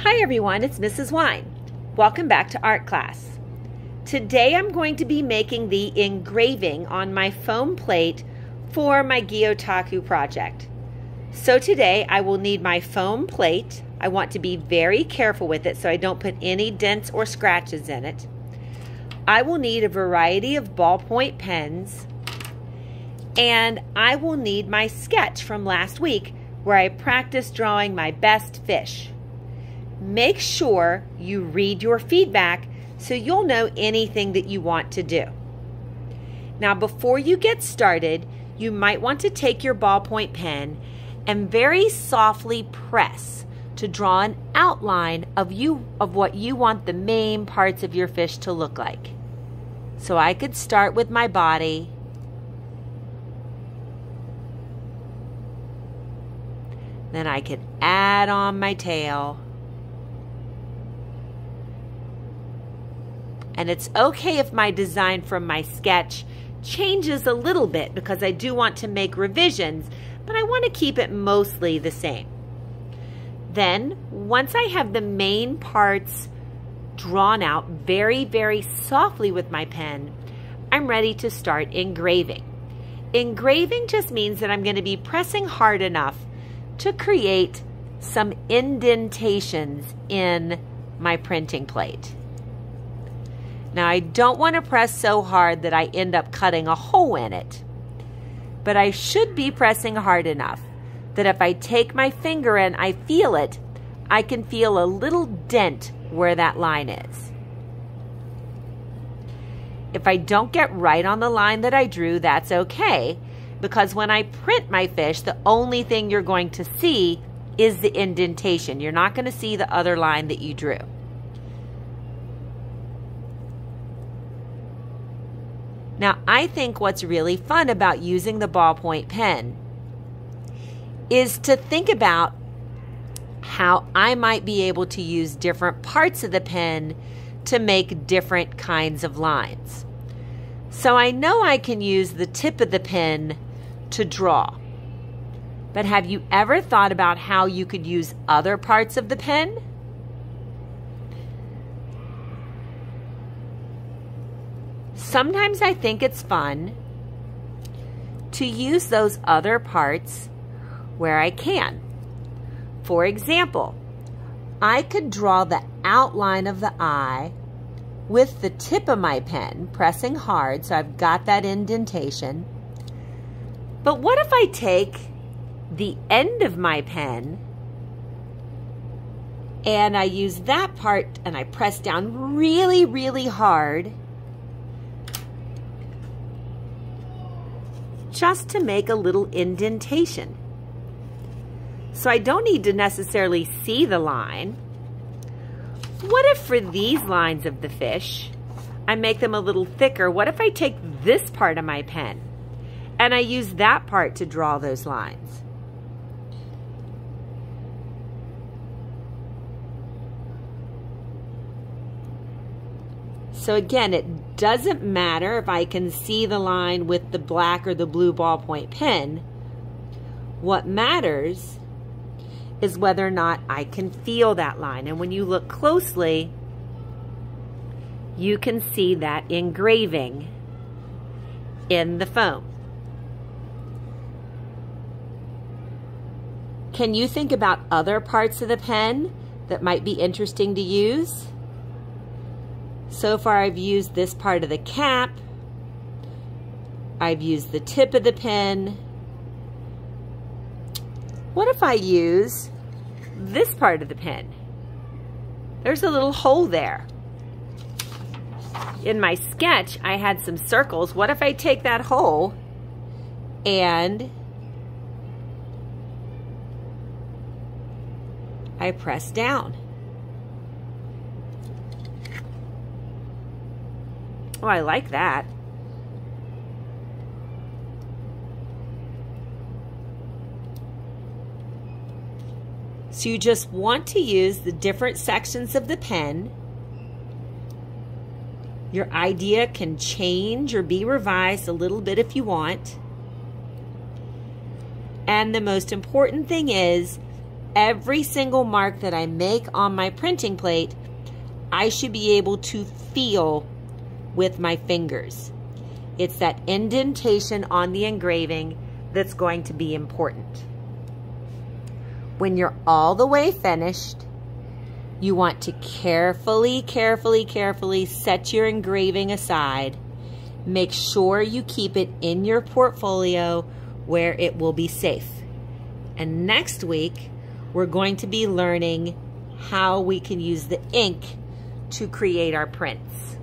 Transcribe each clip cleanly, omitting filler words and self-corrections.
Hi everyone, it's Mrs. Wine. Welcome back to art class. Today I'm going to be making the engraving on my foam plate for my Gyotaku project. So today I will need my foam plate. I want to be very careful with it so I don't put any dents or scratches in it. I will need a variety of ballpoint pens, and I will need my sketch from last week where I practiced drawing my best fish. Make sure you read your feedback so you'll know anything that you want to do. Now, before you get started, you might want to take your ballpoint pen and very softly press to draw an outline of what you want the main parts of your fish to look like. So I could start with my body, then I could add on my tail. And it's okay if my design from my sketch changes a little bit because I do want to make revisions, but I want to keep it mostly the same. Then, once I have the main parts drawn out very, very softly with my pen, I'm ready to start engraving. Engraving just means that I'm going to be pressing hard enough to create some indentations in my printing plate. Now, I don't want to press so hard that I end up cutting a hole in it, but I should be pressing hard enough that if I take my finger and I feel it, I can feel a little dent where that line is. If I don't get right on the line that I drew, that's okay, because when I print my fish, the only thing you're going to see is the indentation. You're not going to see the other line that you drew. Now, I think what's really fun about using the ballpoint pen is to think about how I might be able to use different parts of the pen to make different kinds of lines. So I know I can use the tip of the pen to draw. But have you ever thought about how you could use other parts of the pen? Sometimes I think it's fun to use those other parts where I can. For example, I could draw the outline of the eye with the tip of my pen, pressing hard, so I've got that indentation. But what if I take the end of my pen and I use that part and I press down really, really hard just to make a little indentation. So I don't need to necessarily see the line. What if for these lines of the fish, I make them a little thicker? What if I take this part of my pen and I use that part to draw those lines? So again, it doesn't matter if I can see the line with the black or the blue ballpoint pen. What matters is whether or not I can feel that line. And when you look closely, you can see that engraving in the foam. Can you think about other parts of the pen that might be interesting to use? So far I've used this part of the cap, I've used the tip of the pen. What if I use this part of the pen? There's a little hole there. In my sketch, I had some circles. What if I take that hole and I press down? Oh, I like that. So you just want to use the different sections of the pen. Your idea can change or be revised a little bit if you want. And the most important thing is every single mark that I make on my printing plate, I should be able to feel with my fingers. It's that indentation on the engraving that's going to be important. When you're all the way finished, you want to carefully set your engraving aside. Make sure you keep it in your portfolio where it will be safe. And next week, we're going to be learning how we can use the ink to create our prints.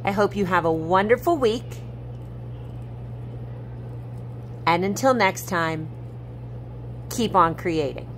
I hope you have a wonderful week. And until next time, keep on creating.